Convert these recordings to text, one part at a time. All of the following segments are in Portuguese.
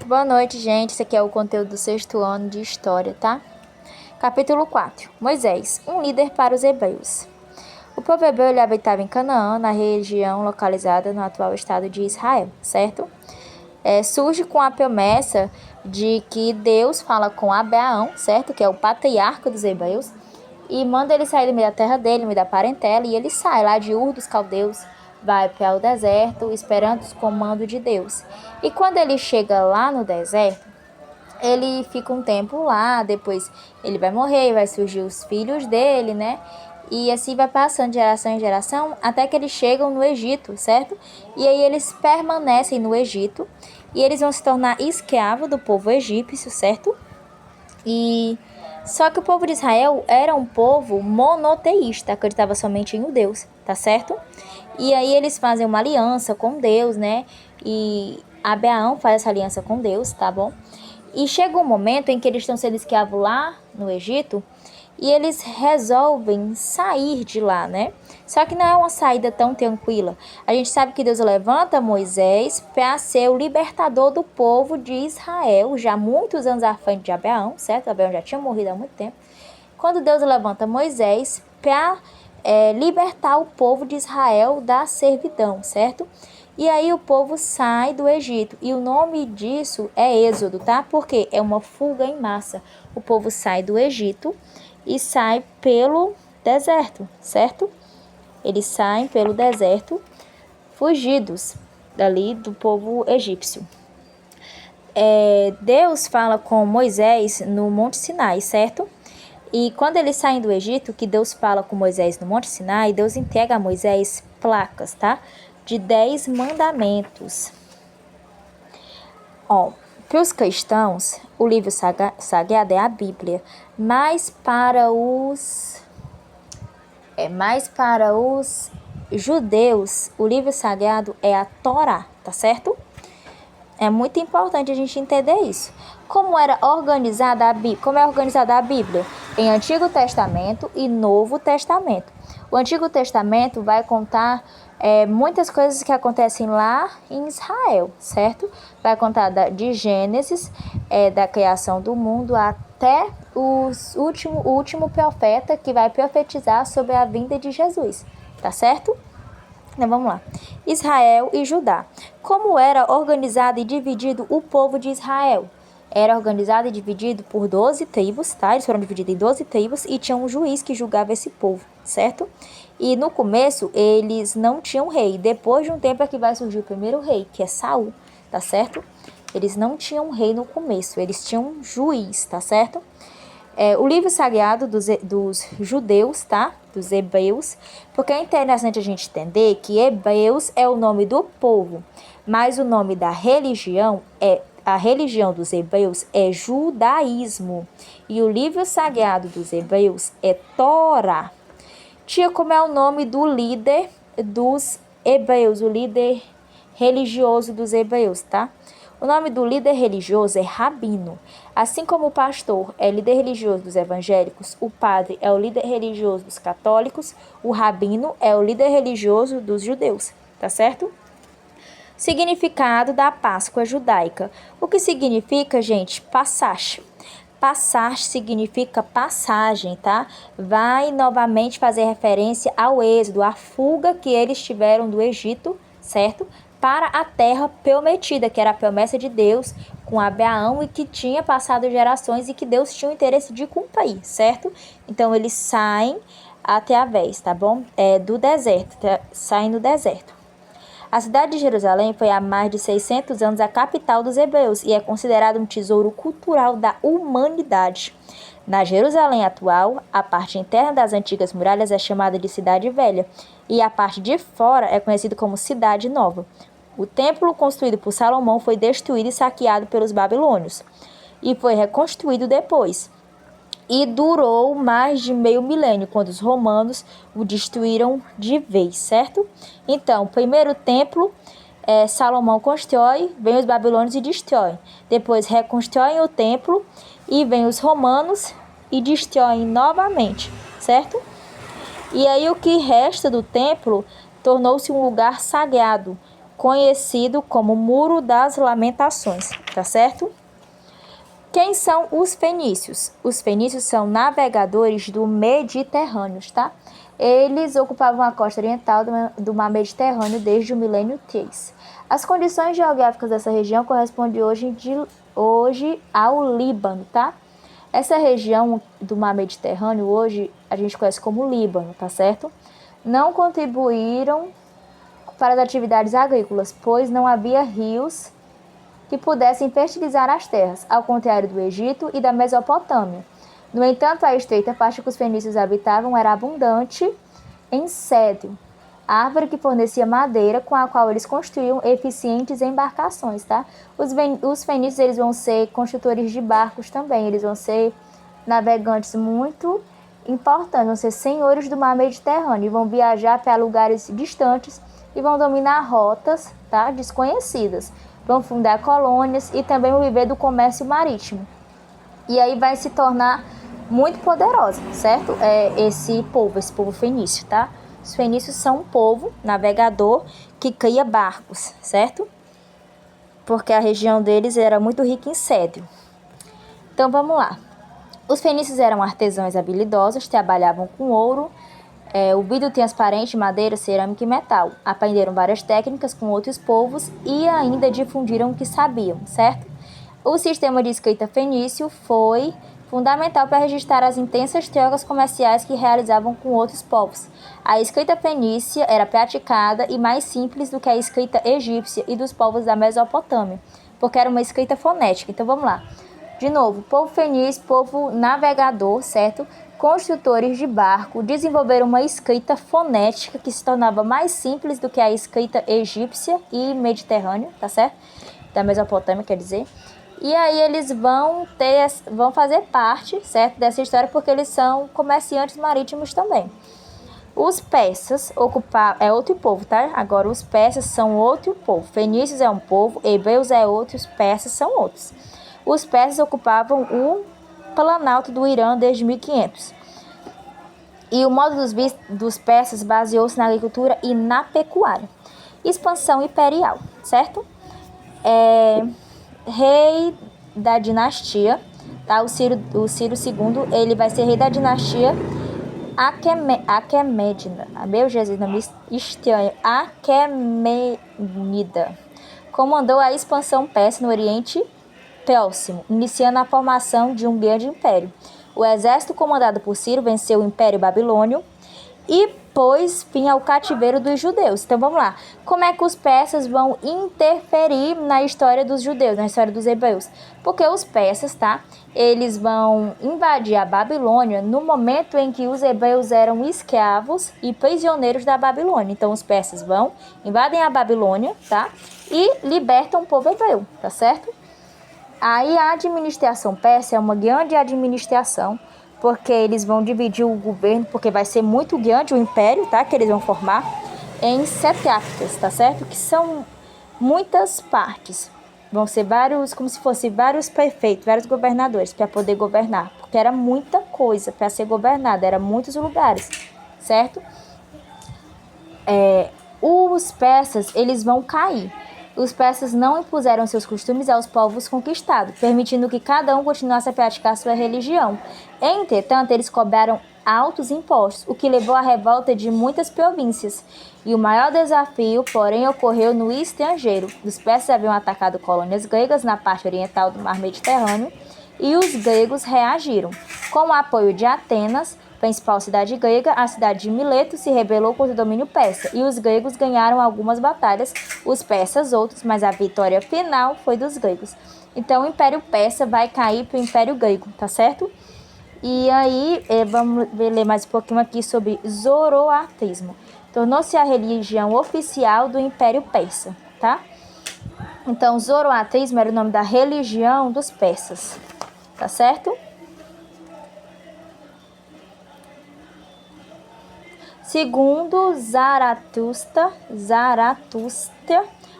Boa noite, gente. Esse aqui é o conteúdo do 6º ano de História, tá? Capítulo 4. Moisés, um líder para os hebreus. O povo hebreu ele habitava em Canaã, na região localizada no atual estado de Israel, certo? Surge com a promessa de que Deus fala com Abraão, certo? Que é o patriarca dos hebreus, e manda ele sair do meio da terra dele, no meio da parentela, e ele sai lá de Ur dos Caldeus, vai para o deserto, esperando os comandos de Deus. E quando ele chega lá no deserto, ele fica um tempo lá, depois ele vai morrer, vai surgir os filhos dele, né? E assim vai passando de geração em geração, até que eles chegam no Egito, certo? E aí eles permanecem no Egito, e eles vão se tornar escravos do povo egípcio, certo? Só que o povo de Israel era um povo monoteísta, acreditava somente em um Deus, tá certo? E aí eles fazem uma aliança com Deus, né? E Abraão faz essa aliança com Deus, tá bom? E chega um momento em que eles estão sendo escravos lá no Egito e eles resolvem sair de lá, né? Só que não é uma saída tão tranquila. A gente sabe que Deus levanta Moisés para ser o libertador do povo de Israel, já muitos anos à frente de Abraão, certo? Abraão já tinha morrido há muito tempo. Quando Deus levanta Moisés para libertar o povo de Israel da servidão, certo? E aí o povo sai do Egito. E o nome disso é Êxodo, tá? Porque é uma fuga em massa. O povo sai do Egito e sai pelo deserto, certo? Eles saem pelo deserto, fugidos dali do povo egípcio. Deus fala com Moisés no Monte Sinai, certo? E quando eles saem do Egito, que Deus fala com Moisés no Monte Sinai, Deus entrega a Moisés placas, tá? De 10 mandamentos. Para os cristãos, o livro sagrado é a Bíblia, mas para os judeus, o livro sagrado é a Torá, tá certo? É muito importante a gente entender isso. Como era organizada a Bíblia? Como é organizada a Bíblia? Em Antigo Testamento e Novo Testamento. O Antigo Testamento vai contar muitas coisas que acontecem lá em Israel, certo? Vai contar de Gênesis, da criação do mundo, até o último profeta que vai profetizar sobre a vinda de Jesus, tá certo? Então, vamos lá. Israel e Judá. Como era organizado e dividido o povo de Israel? Era organizado e dividido por 12 tribos, tá? Eles foram divididos em 12 tribos e tinha um juiz que julgava esse povo, certo? E no começo, eles não tinham rei. Depois de um tempo é que vai surgir o primeiro rei, que é Saul, tá certo? Eles não tinham rei no começo, eles tinham um juiz, tá certo? O livro sagrado dos judeus, tá? Dos hebreus, porque é interessante a gente entender que hebreus é o nome do povo, mas o nome da religião a religião dos hebreus é judaísmo, e o livro sagrado dos hebreus é Torá. Tia, como é o nome do líder dos hebreus, o líder religioso dos hebreus, tá? O nome do líder religioso é rabino. Assim como o pastor é líder religioso dos evangélicos, o padre é o líder religioso dos católicos, o rabino é o líder religioso dos judeus, tá certo? Significado da Páscoa judaica. O que significa, gente? Passagem. Passagem significa passagem, tá? Vai novamente fazer referência ao êxodo, à fuga que eles tiveram do Egito, certo? Para a terra prometida, que era a promessa de Deus com Abraão e que tinha passado gerações e que Deus tinha o interesse de cumprir, certo? Então, eles saem através, tá bom? Do deserto, saem do deserto. A cidade de Jerusalém foi há mais de 600 anos a capital dos hebreus e é considerada um tesouro cultural da humanidade. Na Jerusalém atual, a parte interna das antigas muralhas é chamada de Cidade Velha e a parte de fora é conhecida como Cidade Nova. O templo construído por Salomão foi destruído e saqueado pelos babilônios e foi reconstruído depois. E durou mais de meio milênio, quando os romanos o destruíram de vez, certo? Então, o primeiro templo, Salomão constrói, vem os babilônios e destroem. Depois reconstroem o templo e vem os romanos e destroem novamente, certo? E aí o que resta do templo tornou-se um lugar sagrado, conhecido como Muro das Lamentações, tá certo? Quem são os fenícios? Os fenícios são navegadores do Mediterrâneo, tá? Eles ocupavam a costa oriental do mar Mediterrâneo desde o milênio 3. As condições geográficas dessa região correspondem hoje ao Líbano, tá? Essa região do mar Mediterrâneo hoje a gente conhece como Líbano, tá certo? Não contribuíram para as atividades agrícolas, pois não havia rios que pudessem fertilizar as terras, ao contrário do Egito e da Mesopotâmia. No entanto, a estreita faixa que os fenícios habitavam era abundante em cedro, árvore que fornecia madeira com a qual eles construíam eficientes embarcações, tá? Os fenícios eles vão ser construtores de barcos também, eles vão ser navegantes muito importantes, vão ser senhores do mar Mediterrâneo e vão viajar para lugares distantes e vão dominar rotas, tá, desconhecidas. Vão fundar colônias e também vão viver do comércio marítimo. E aí vai se tornar muito poderosa, certo? Esse povo fenício, tá? Os fenícios são um povo navegador que cria barcos, certo? Porque a região deles era muito rica em cedro. Então vamos lá. Os fenícios eram artesãos habilidosos, trabalhavam com ouro, o vidro transparente, madeira, cerâmica e metal. Aprenderam várias técnicas com outros povos e ainda difundiram o que sabiam, certo? O sistema de escrita fenício foi fundamental para registrar as intensas trocas comerciais que realizavam com outros povos. A escrita fenícia era praticada e mais simples do que a escrita egípcia e dos povos da Mesopotâmia, porque era uma escrita fonética. Então vamos lá. De novo, povo fenício, povo navegador, certo? Construtores de barco, desenvolveram uma escrita fonética que se tornava mais simples do que a escrita egípcia e mediterrânea, tá certo? Da Mesopotâmia, quer dizer. E aí eles vão fazer parte, certo, dessa história porque eles são comerciantes marítimos também. Os persas é outro povo, tá? Agora os persas são outro povo. Fenícios é um povo, hebreus é outro, os persas são outros. Os persas ocupavam o Planalto do Irã desde 1500. E o modo dos persas baseou-se na agricultura e na pecuária. Expansão imperial, certo? Rei da dinastia, tá? O Ciro II, ele vai ser rei da dinastia Aquemênida. Meu Jesus, nome estranho. Aquemênida. Comandou a expansão persa no Oriente Próximo, iniciando a formação de um grande império. O exército comandado por Ciro venceu o Império Babilônio e pôs fim ao cativeiro dos judeus. Então vamos lá. Como é que os persas vão interferir na história dos judeus, na história dos hebreus? Porque os persas, tá? Eles vão invadir a Babilônia no momento em que os hebreus eram escravos e prisioneiros da Babilônia. Então os persas vão, invadem a Babilônia, tá? E libertam o povo hebreu, tá certo? Aí a administração persa é uma grande administração, porque eles vão dividir o governo, porque vai ser muito grande o império, tá? Que eles vão formar em setrápias, tá certo? Que são muitas partes. Vão ser vários, como se fossem vários prefeitos, vários governadores para poder governar, porque era muita coisa para ser governada, eram muitos lugares, certo? Os persas, eles vão cair. Os persas não impuseram seus costumes aos povos conquistados, permitindo que cada um continuasse a praticar sua religião. Entretanto, eles cobraram altos impostos, o que levou à revolta de muitas províncias. E o maior desafio, porém, ocorreu no estrangeiro. Os persas haviam atacado colônias gregas na parte oriental do mar Mediterrâneo e os gregos reagiram. Com o apoio de Atenas, principal cidade grega, a cidade de Mileto se rebelou contra o domínio persa e os gregos ganharam algumas batalhas, os persas outras, mas a vitória final foi dos gregos. Então o Império Persa vai cair para o Império Grego, tá certo? E aí vamos ler mais um pouquinho aqui sobre Zoroastrismo. Tornou-se a religião oficial do Império Persa, tá? Então Zoroastrismo era o nome da religião dos persas, tá certo? Segundo Zaratustra,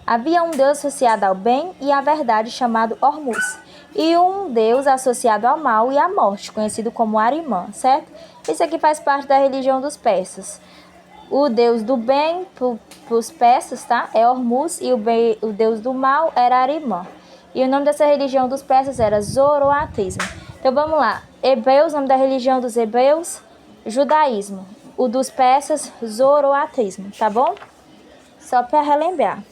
havia um deus associado ao bem e à verdade chamado Hormuz, e um deus associado ao mal e à morte, conhecido como Arimã, certo? Isso aqui faz parte da religião dos persas. O deus do bem, para os persas, tá? É Hormuz, e o deus do mal era Arimã. E o nome dessa religião dos persas era Zoroatrismo. Então vamos lá. Hebreus, nome da religião dos hebreus, Judaísmo. O dos persas, Zoroatrismo, tá bom? Só para relembrar.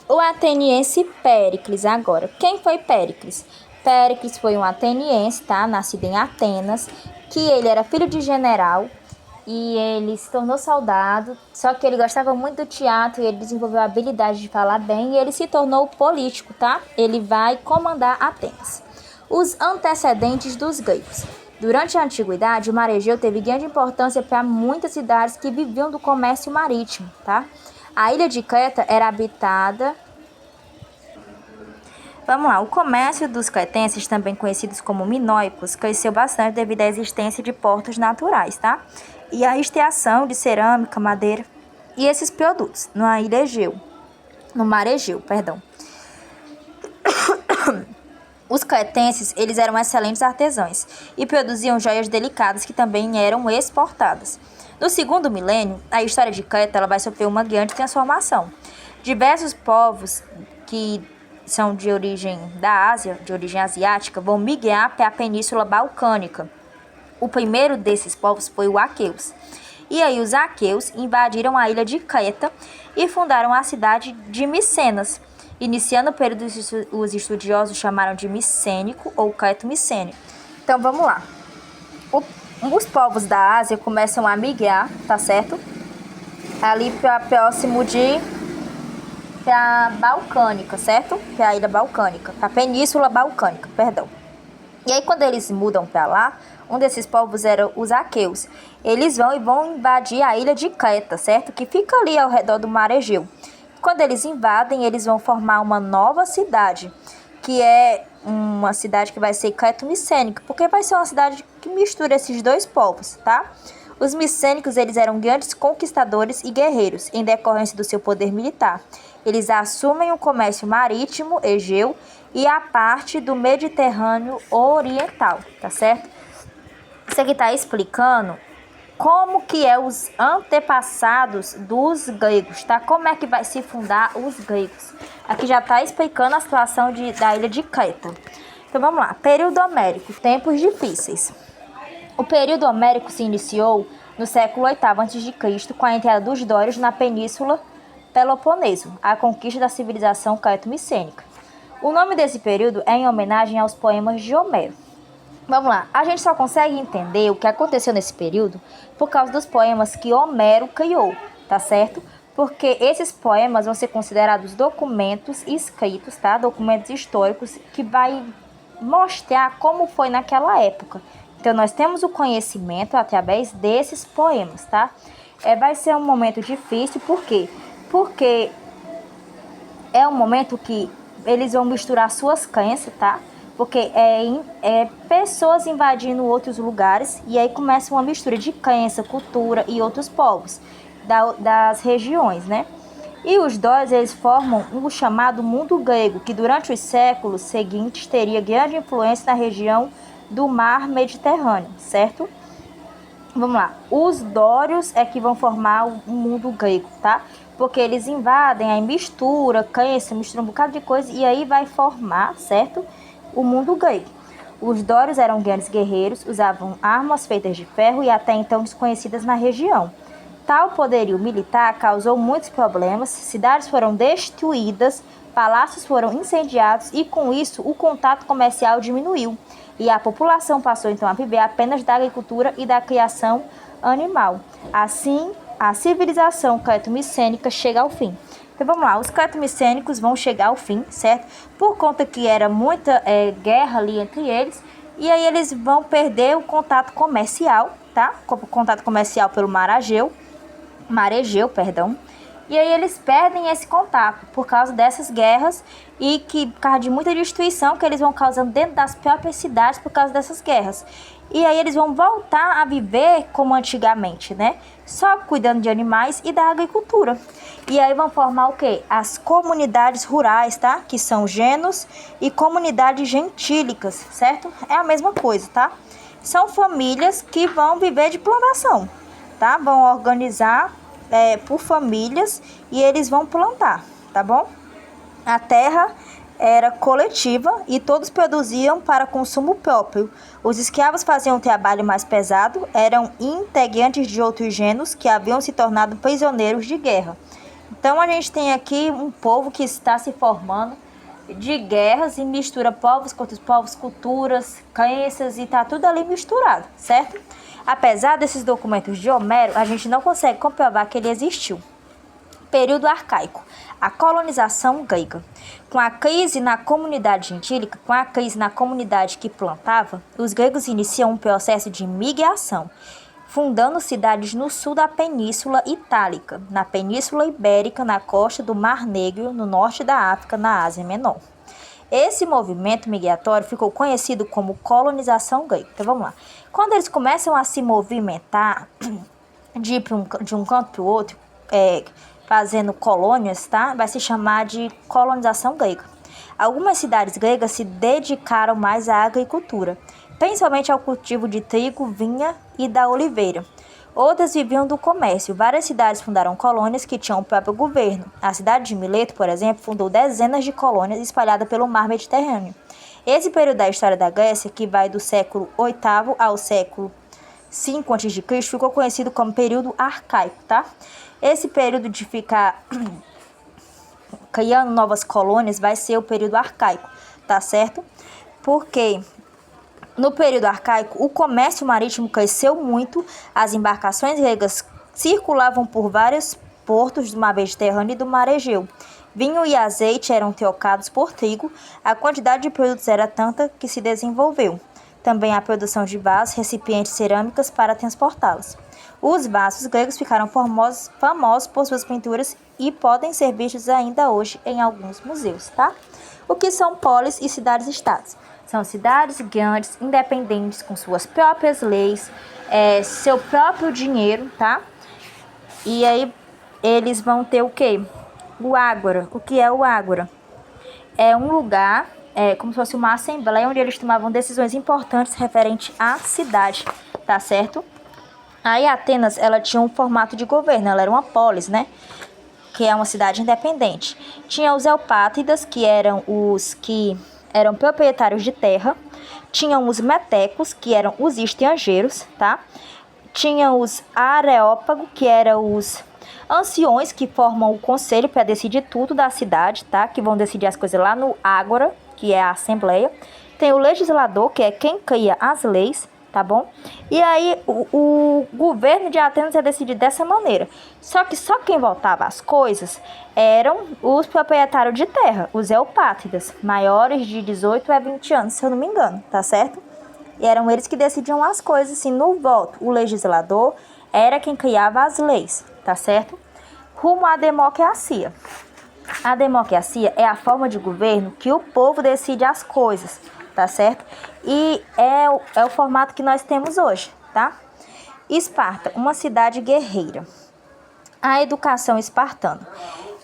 O ateniense Péricles agora. Quem foi Péricles? Péricles foi um ateniense, tá? Nascido em Atenas, que ele era filho de general e ele se tornou soldado, só que ele gostava muito do teatro e ele desenvolveu a habilidade de falar bem e ele se tornou político, tá? Ele vai comandar Atenas. Os antecedentes dos gregos. Durante a antiguidade, o mar Egeu teve grande importância para muitas cidades que viviam do comércio marítimo, tá? A ilha de Creta era habitada. Vamos lá, o comércio dos cretenses, também conhecidos como minoicos, cresceu bastante devido à existência de portos naturais, tá? E a extração de cerâmica, madeira e esses produtos no mar Egeu, perdão. Os cretenses, eles eram excelentes artesãos e produziam joias delicadas que também eram exportadas. No segundo milênio, a história de Creta ela vai sofrer uma grande transformação. Diversos povos que são de origem da Ásia, de origem asiática, vão migrar para a Península Balcânica. O primeiro desses povos foi o Aqueus. E aí os aqueus invadiram a ilha de Creta e fundaram a cidade de Micenas. Iniciando o período que os estudiosos chamaram de micênico ou creto-micênio. Então vamos lá. Os povos da Ásia começam a migrar, tá certo? Ali próximo pra Balcânica, certo? Pra ilha Balcânica, pra Península Balcânica, perdão. E aí quando eles mudam pra lá, um desses povos era os aqueus. Eles vão invadir a ilha de Creta, certo? Que fica ali ao redor do mar Egeu. Quando eles invadem, eles vão formar uma nova cidade, que é uma cidade que vai ser creto-micênica, porque vai ser uma cidade que mistura esses dois povos, tá? Os micênicos, eles eram grandes conquistadores e guerreiros, em decorrência do seu poder militar. Eles assumem o comércio marítimo, Egeu, e a parte do Mediterrâneo Oriental, tá certo? Isso aqui está explicando como que é os antepassados dos gregos, tá? Como é que vai se fundar os gregos. Aqui já está explicando a situação da ilha de Creta. Então vamos lá. Período Homérico, tempos difíceis. O período Homérico se iniciou no século VIII a.C., com a entrada dos dórios na Península Peloponeso, a conquista da civilização creto-micênica. O nome desse período é em homenagem aos poemas de Homero. Vamos lá, a gente só consegue entender o que aconteceu nesse período por causa dos poemas que Homero criou, tá certo? Porque esses poemas vão ser considerados documentos escritos, tá? Documentos históricos que vai mostrar como foi naquela época. Então, nós temos o conhecimento através desses poemas, tá? Vai ser um momento difícil, por quê? Porque é um momento que eles vão misturar suas crenças, tá? Porque pessoas invadindo outros lugares e aí começa uma mistura de crença, cultura e outros povos das regiões, né? E os dórios, eles formam o chamado mundo grego, que durante os séculos seguintes teria grande influência na região do mar Mediterrâneo, certo? Vamos lá. Os dórios é que vão formar o mundo grego, tá? Porque eles invadem, aí mistura um bocado de coisa e aí vai formar, certo? O mundo grego. Os dórios eram grandes guerreiros, usavam armas feitas de ferro e até então desconhecidas na região. Tal poderio militar causou muitos problemas, cidades foram destruídas, palácios foram incendiados e com isso o contato comercial diminuiu. E a população passou então a viver apenas da agricultura e da criação animal. Assim, a civilização creto-micênica chega ao fim. Então vamos lá, os creto-micênicos vão chegar ao fim, certo? Por conta que era muita guerra ali entre eles, e aí eles vão perder o contato comercial, tá? O contato comercial pelo mar Egeu, perdão. E aí eles perdem esse contato por causa dessas guerras e por causa de muita destruição que eles vão causando dentro das próprias cidades por causa dessas guerras. E aí eles vão voltar a viver como antigamente, né? Só cuidando de animais e da agricultura. E aí vão formar o quê? As comunidades rurais, tá? Que são genos e comunidades gentílicas, certo? É a mesma coisa, tá? São famílias que vão viver de plantação. tá? Vão organizar por famílias e eles vão plantar, tá bom? A terra era coletiva e todos produziam para consumo próprio. Os escravos faziam um trabalho mais pesado, eram integrantes de outros gêneros que haviam se tornado prisioneiros de guerra. Então a gente tem aqui um povo que está se formando de guerras e mistura povos contra povos, culturas, crenças e tá tudo ali misturado, certo? Apesar desses documentos de Homero, a gente não consegue comprovar que ele existiu. Período arcaico. A colonização grega. Com a crise na comunidade gentílica, com a crise na comunidade que plantava, os gregos iniciam um processo de migração, fundando cidades no sul da Península Itálica, na Península Ibérica, na costa do Mar Negro, no norte da África, na Ásia Menor. Esse movimento migratório ficou conhecido como colonização grega. Então vamos lá. Quando eles começam a se movimentar de ir de um canto para o outro, fazendo colônias, tá? Vai se chamar de colonização grega. Algumas cidades gregas se dedicaram mais à agricultura, principalmente ao cultivo de trigo, vinha e da oliveira. Outras viviam do comércio. Várias cidades fundaram colônias que tinham o próprio governo. A cidade de Mileto, por exemplo, fundou dezenas de colônias espalhadas pelo mar Mediterrâneo. Esse período da história da Grécia, que vai do século VIII ao século V a.C., ficou conhecido como período arcaico, tá? Esse período de ficar criando novas colônias vai ser o período arcaico, tá certo? Porque no período arcaico o comércio marítimo cresceu muito, as embarcações gregas circulavam por vários portos do mar Mediterrâneo e do mar Egeu. Vinho e azeite eram trocados por trigo, a quantidade de produtos era tanta que se desenvolveu. Também a produção de vasos, recipientes cerâmicas para transportá-los. Os vasos gregos ficaram famosos por suas pinturas e podem ser vistos ainda hoje em alguns museus, tá? O que são polis e cidades-estados? São cidades grandes, independentes, com suas próprias leis, seu próprio dinheiro, tá? E aí eles vão ter o quê? O ágora. O que é o ágora? É um lugar, como se fosse uma assembleia, onde eles tomavam decisões importantes referente à cidade, tá certo? Aí Atenas, ela tinha um formato de governo, ela era uma polis, né? Que é uma cidade independente. Tinha os eupátridas, que eram os que eram proprietários de terra. Tinham os metecos, que eram os estrangeiros, tá? Tinha os areópagos, que eram os anciões, que formam o conselho para decidir tudo da cidade, tá? Que vão decidir as coisas lá no ágora, que é a assembleia. Tem o legislador, que é quem cria as leis, tá bom? E aí o governo de Atenas é decidido dessa maneira. Só que só quem votava as coisas eram os proprietários de terra, os eupátridas, maiores de 18 a 20 anos, se eu não me engano, tá certo? E eram eles que decidiam as coisas, assim, no voto. O legislador era quem criava as leis, tá certo? Rumo à democracia. A democracia é a forma de governo que o povo decide as coisas, tá certo? E é o formato que nós temos hoje, tá? Esparta, uma cidade guerreira. A educação espartana.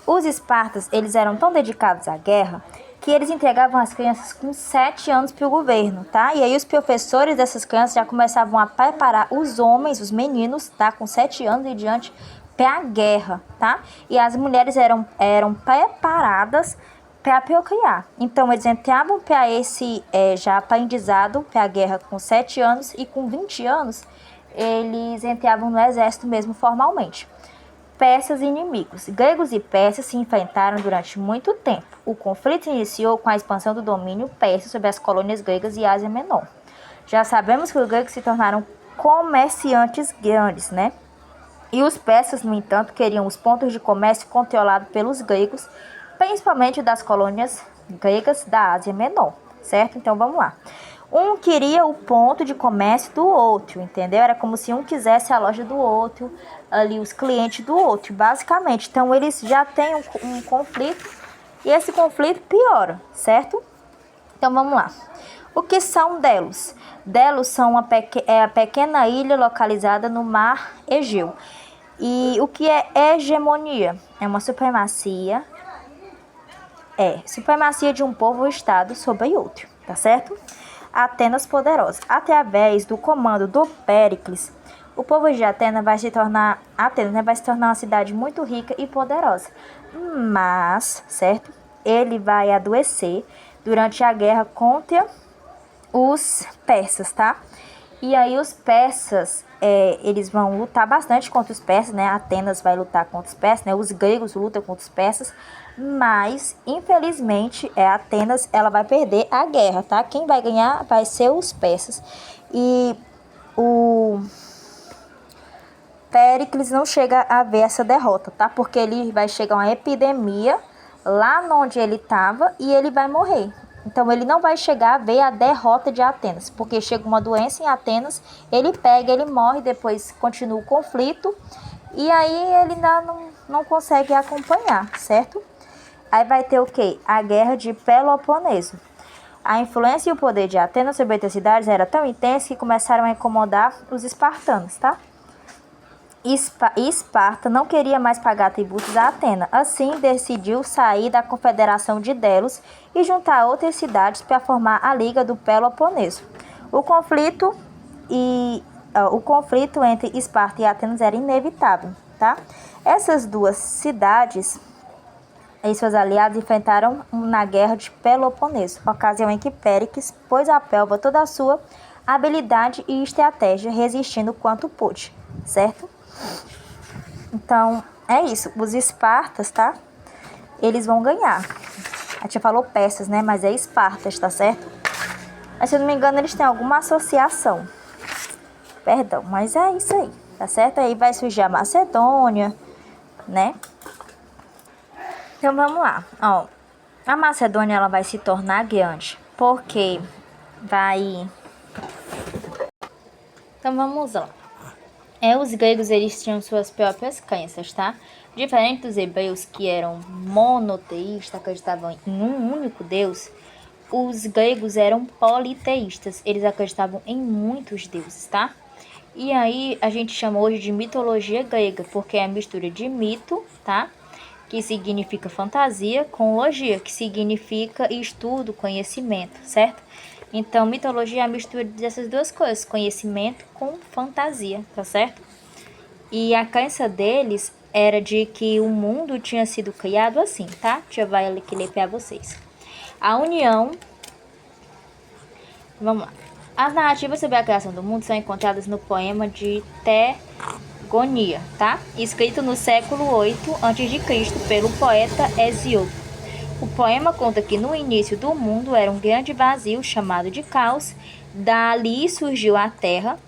Os espartas, eles eram tão dedicados à guerra que eles entregavam as crianças com 7 anos para o governo, tá? E aí os professores dessas crianças já começavam a preparar os homens, os meninos, tá? Com 7 anos e diante, para a guerra, tá? E as mulheres eram preparadas para procriar. Então, eles entravam para esse já aprendizado, para a guerra com 7 anos e com 20 anos, eles entravam no exército mesmo formalmente. Persas e inimigos. Gregos e persas se enfrentaram durante muito tempo. O conflito iniciou com a expansão do domínio persa sobre as colônias gregas e Ásia Menor. Já sabemos que os gregos se tornaram comerciantes grandes, né? E os persas, no entanto, queriam os pontos de comércio controlados pelos gregos, principalmente das colônias gregas da Ásia Menor, certo? Então vamos lá. Um queria o ponto de comércio do outro, entendeu? Era como se um quisesse a loja do outro, ali os clientes do outro, basicamente. Então eles já têm um conflito e esse conflito piora, certo? Então vamos lá. O que são Delos? Delos são a pequena ilha localizada no mar Egeu. E o que é hegemonia? É uma supremacia. Supremacia de um povo ou estado sobre outro, tá certo? Atenas poderosa. Através do comando do Péricles, O povo de Atenas vai se tornar uma cidade muito rica e poderosa. Mas, certo? Ele vai adoecer durante a guerra contra os persas, tá? E aí os persas, eles vão lutar bastante contra os persas, né? Atenas vai lutar contra os persas, né? Os gregos lutam contra os persas, mas infelizmente Atenas, ela vai perder a guerra, tá? Quem vai ganhar vai ser os persas. E o Péricles não chega a ver essa derrota, tá? Porque ele vai chegar uma epidemia lá onde ele estava e ele vai morrer. Então ele não vai chegar a ver a derrota de Atenas, porque chega uma doença em Atenas, ele pega, ele morre, depois continua o conflito e aí ele ainda não consegue acompanhar, certo? Aí vai ter o quê? A guerra de Peloponeso. A influência e o poder de Atenas sobre outras cidades era tão intenso que começaram a incomodar os espartanos, tá? Esparta não queria mais pagar tributos a Atenas, assim decidiu sair da confederação de Delos e juntar outras cidades para formar a Liga do Peloponeso. O conflito entre Esparta e Atenas era inevitável, tá? Essas duas cidades e seus aliados enfrentaram na guerra de Peloponeso, ocasião em que Péricles pôs à prova toda a sua habilidade e estratégia, resistindo quanto pôde, certo? Então, é isso. Os espartas, tá? Eles vão ganhar. A gente falou persas, né? Mas é espartas, tá certo? Mas, se eu não me engano, eles têm alguma associação. Perdão, mas é isso aí, tá certo? Aí vai surgir a Macedônia, né? Então, vamos lá. Ó, a Macedônia, ela vai se tornar grande. Porque vai... Então, vamos lá. Os gregos, eles tinham suas próprias crenças, tá? Diferente dos hebreus, que eram monoteístas, acreditavam em um único Deus, os gregos eram politeístas, eles acreditavam em muitos deuses, tá? E aí a gente chama hoje de mitologia grega, porque é a mistura de mito, tá? Que significa fantasia, com logia, que significa estudo, conhecimento, certo? Então, mitologia é a mistura dessas duas coisas, conhecimento com fantasia, tá certo? E a crença deles era de que o mundo tinha sido criado assim, tá? Deixa eu aqui ler para vocês. A união... Vamos lá. As narrativas sobre a criação do mundo são encontradas no poema de Teogonia, tá? Escrito no século 8 a.C. pelo poeta Hesíodo. O poema conta que no início do mundo era um grande vazio chamado de caos. Dali surgiu a Terra,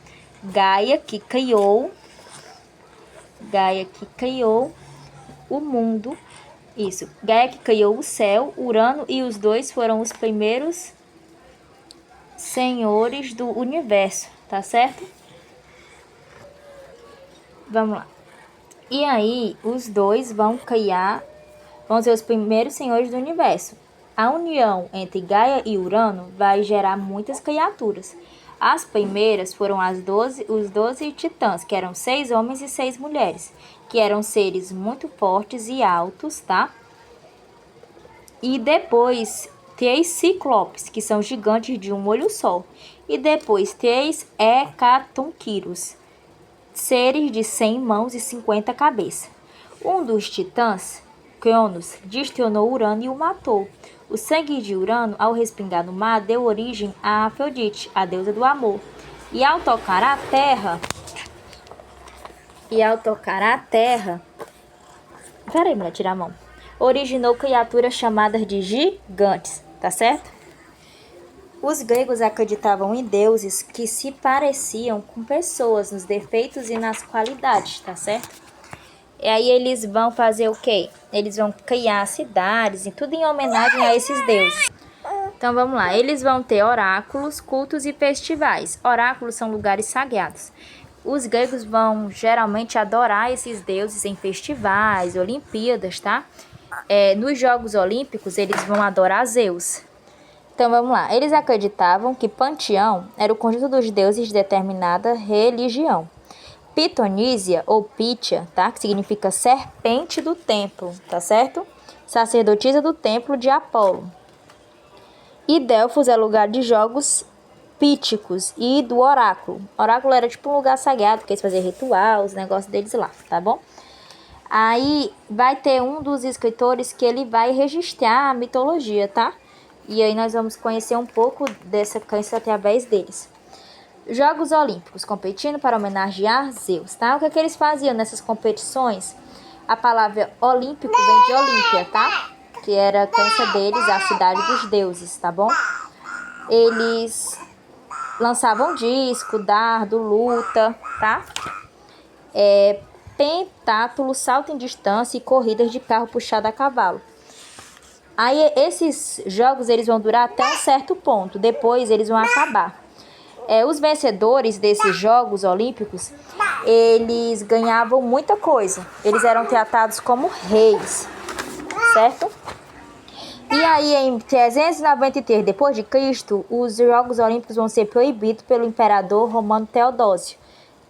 Gaia que criou o mundo. Isso, Gaia que criou o céu, Urano e os dois foram os primeiros senhores do universo, tá certo? Vamos lá. E aí, os dois vão ser os primeiros senhores do universo. A união entre Gaia e Urano vai gerar muitas criaturas. As primeiras foram os 12 titãs, que eram 6 homens e 6 mulheres, que eram seres muito fortes e altos, tá? E depois 3 ciclopes, que são gigantes de um olho só. E depois 3 hecatonquíros, seres de 100 mãos e 50 cabeças. Um dos titãs, Cronos, destronou Urano e o matou. O sangue de Urano, ao respingar no mar, deu origem a Afrodite, a deusa do amor. E ao tocar a terra... Peraí, mulher, tira a mão. Originou criaturas chamadas de gigantes, tá certo? Os gregos acreditavam em deuses que se pareciam com pessoas nos defeitos e nas qualidades, tá certo? E aí eles vão fazer o quê? Eles vão criar cidades e tudo em homenagem a esses deuses. Então vamos lá, eles vão ter oráculos, cultos e festivais. Oráculos são lugares sagrados. Os gregos vão geralmente adorar esses deuses em festivais, Olimpíadas, tá? Nos Jogos Olímpicos eles vão adorar Zeus. Então vamos lá, eles acreditavam que Panteão era o conjunto dos deuses de determinada religião. Pitonísia, ou Pítia, tá? Que significa serpente do templo, tá certo? Sacerdotisa do templo de Apolo. E Delfos é lugar de jogos Píticos e do oráculo. O oráculo era tipo um lugar sagrado, porque eles faziam ritual, os negócios deles lá, tá bom? Aí vai ter um dos escritores que ele vai registrar a mitologia, tá? E aí nós vamos conhecer um pouco dessa crença através deles. Jogos Olímpicos, competindo para homenagear Zeus, tá? O que é que eles faziam nessas competições? A palavra olímpico vem de Olímpia, tá? Que era a crença deles, a cidade dos deuses, tá bom? Eles lançavam disco, dardo, luta, tá? Pentátulo, salto em distância e corridas de carro puxado a cavalo. Aí esses jogos eles vão durar até um certo ponto, depois eles vão acabar. Os vencedores desses Jogos Olímpicos, eles ganhavam muita coisa. Eles eram tratados como reis, certo? E aí, em 393 depois de Cristo, os Jogos Olímpicos vão ser proibidos pelo imperador Romano Teodósio,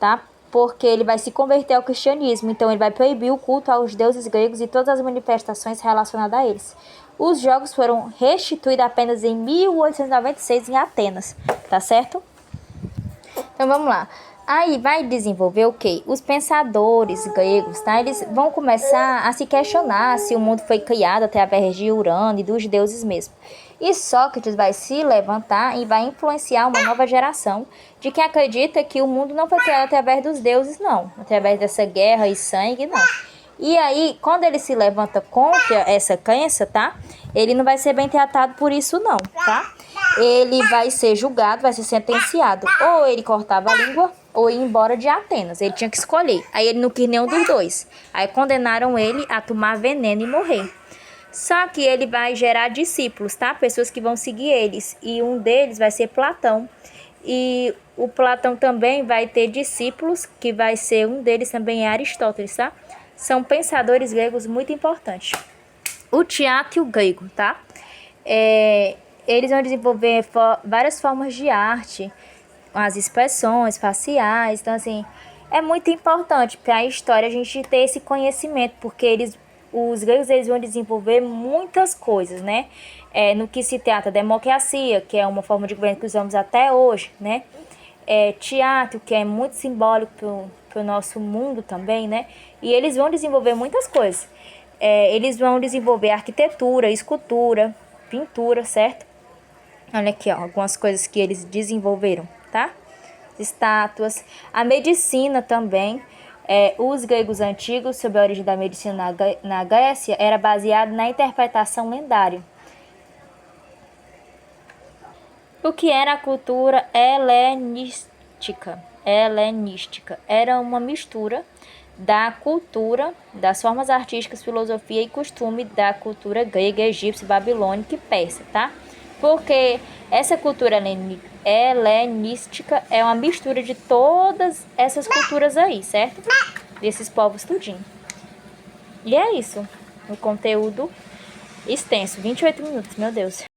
tá? Porque ele vai se converter ao cristianismo, então ele vai proibir o culto aos deuses gregos e todas as manifestações relacionadas a eles. Os jogos foram restituídos apenas em 1896 em Atenas, tá certo? Então vamos lá. Aí vai desenvolver o quê? Os pensadores gregos, tá? Eles vão começar a se questionar se o mundo foi criado através de Urano e dos deuses mesmo. E Sócrates vai se levantar e vai influenciar uma nova geração de quem acredita que o mundo não foi criado através dos deuses, não. Através dessa guerra e sangue, não. E aí, quando ele se levanta contra essa crença, tá? Ele não vai ser bem tratado por isso, não, tá? Ele vai ser julgado, vai ser sentenciado. Ou ele cortava a língua, ou ia embora de Atenas. Ele tinha que escolher. Aí ele não quis nenhum dos dois. Aí condenaram ele a tomar veneno e morrer. Só que ele vai gerar discípulos, tá? Pessoas que vão seguir eles. E um deles vai ser Platão. E o Platão também vai ter discípulos, que vai ser um deles também é Aristóteles, tá? São pensadores gregos muito importantes. O teatro grego, tá? Eles vão desenvolver várias formas de arte, as expressões faciais. Então, assim, é muito importante para a história a gente ter esse conhecimento, porque os gregos eles vão desenvolver muitas coisas, né? No que se trata democracia, que é uma forma de governo que usamos até hoje, né? Teatro, que é muito simbólico para o nosso mundo também, né? E eles vão desenvolver muitas coisas. Eles vão desenvolver arquitetura, escultura, pintura, certo? Olha aqui, ó, algumas coisas que eles desenvolveram, tá? Estátuas. A medicina também. Os gregos antigos, sobre a origem da medicina na Grécia, era baseado na interpretação lendária. O que era a cultura helenística? Era uma mistura da cultura, das formas artísticas, filosofia e costume da cultura grega, egípcia, babilônica e persa, tá? Porque essa cultura helenística é uma mistura de todas essas culturas aí, certo? Desses povos tudinho. E é isso. Um conteúdo extenso, 28 minutos, meu Deus.